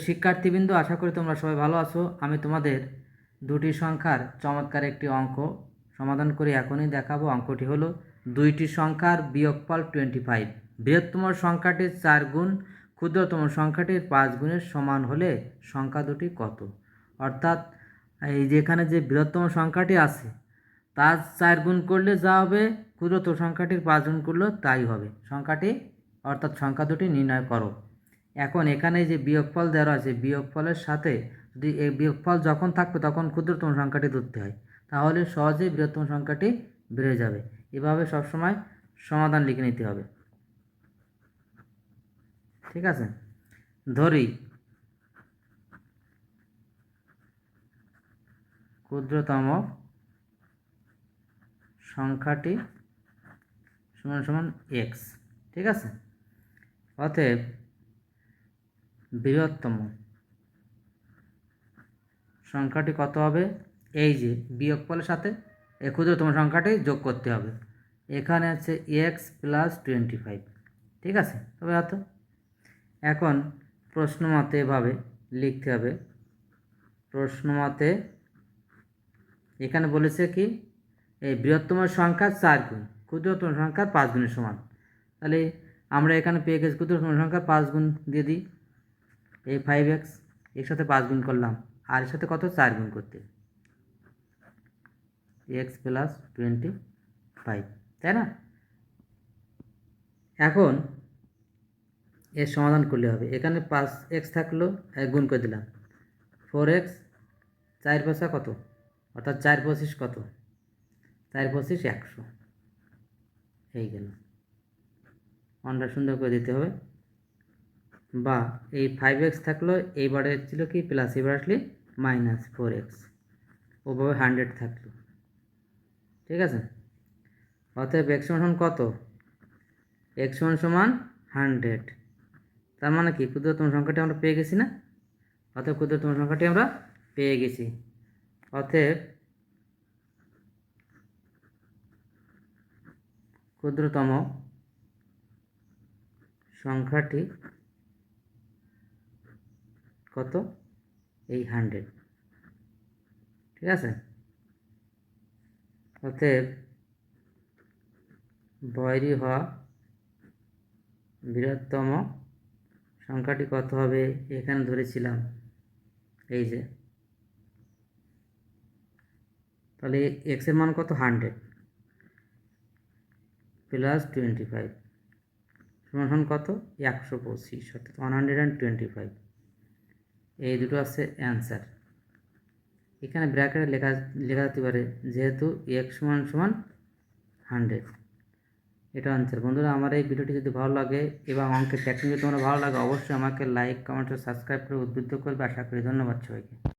শিক্ষার্থীবৃন্দ, আশা করি তোমরা সবাই ভালো আছো। আমি তোমাদের দুটি সংখ্যার চমৎকার একটি অঙ্ক সমাধান করে এখনই দেখাবো। অঙ্কটি হলো দুইটি সংখ্যার বিয়োগফল 25। বৃহত্তম সংখ্যাটির 4 গুণ ক্ষুদ্রতম সংখ্যাটির 5 গুণের সমান হলে সংখ্যা দুটি কত? অর্থাৎ এই যেখানে যে বৃহত্তম সংখ্যাটি আছে তার 4 গুণ করলে যা হবে, ক্ষুদ্রতম সংখ্যাটির 5 গুণ করলেও তাই হবে। সংখ্যাটি অর্থাৎ সংখ্যা দুটি নির্ণয় করো। এখন এখানে যে বিয়োগফল দেওয়া আছে, বিয়োগফলের সাথে যদি এই বিয়োগফল যখন থাকবে তখন ক্ষুদ্রতম সংখ্যাটি ধরতে হয়, তাহলে সহজেই বৃহত্তম সংখ্যাটি বেড়ে যাবে। এভাবে সবসময় সমাধান লিখে নিতে হবে, ঠিক আছে? ধরি ক্ষুদ্রতম সংখ্যাটি সমান সমান এক্স, ঠিক আছে? অতএব বৃহত্তম সংখ্যাটি কত হবে? এই যে বিয়োগফলের সাথে এই ক্ষুদ্রতম সংখ্যাটি যোগ করতে হবে। এখানে আছে এক্স প্লাস 25, ঠিক আছে? তবে হয়তো এখন প্রশ্ন মতে এভাবে লিখতে হবে। প্রশ্ন মতে এখানে বলেছে কি, এই বৃহত্তম সংখ্যা 4 গুণ ক্ষুদ্রতম সংখ্যার 5 গুণের সমান। তাহলে আমরা এখানে পেয়ে গেছি ক্ষুদ্রতম সংখ্যার 5 গুণ দিয়ে দিই। এই 5x এর সাথে 5 গুণ করলাম, আর এর সাথে কত? 4 গুণ করতে, এক্স প্লাস 25, তাই না? এখন এর সমাধান করলে হবে। এখানে 5x থাকলো, গুণ করে দিলাম 4x, 4 5 কত? অর্থাৎ 4 25 কত? 4 25 100, এই গেল। অনটা সুন্দর করে দিতে হবে। বা এই 5x থাকলো, এইবারে ছিল কি প্লাস, এবার আসলে মাইনাস 4x, ওভাবে 100 থাকলো, ঠিক আছে? অতএব x সমান কত? x সমান 100। তার মানে কি ক্ষুদ্রতম সংখ্যাটি আমরা পেয়ে গেছি না? অতএব ক্ষুদ্রতম সংখ্যাটি আমরা পেয়ে গেছি। অতএব ক্ষুদ্রতম সংখ্যাটি কত? এই 100, ঠিক আছে? অতএব বৈরী হওয়া বৃহত্তম সংখ্যাটি কত হবে? এখানে ধরেছিলাম এই যে, তাহলে এক্স এর মান কত? 100 প্লাস 25 সমান কত? 125, অর্থাৎ 125। এই দুটো আছে অ্যান্সার। এখানে ব্র্যাকেটে লেখা যেতে পারে, যেহেতু এক্স সমান 100, এটা আনসার। বন্ধুরা, আমার এই ভিডিওটি যদি ভালো লাগে এবং অঙ্কের টেকনিক যদি তোমরা ভালো লাগে, অবশ্যই আমাকে লাইক, কমেন্ট ও সাবস্ক্রাইব করে উদ্বুদ্ধ করবে। আশা করি। ধন্যবাদ সবাইকে।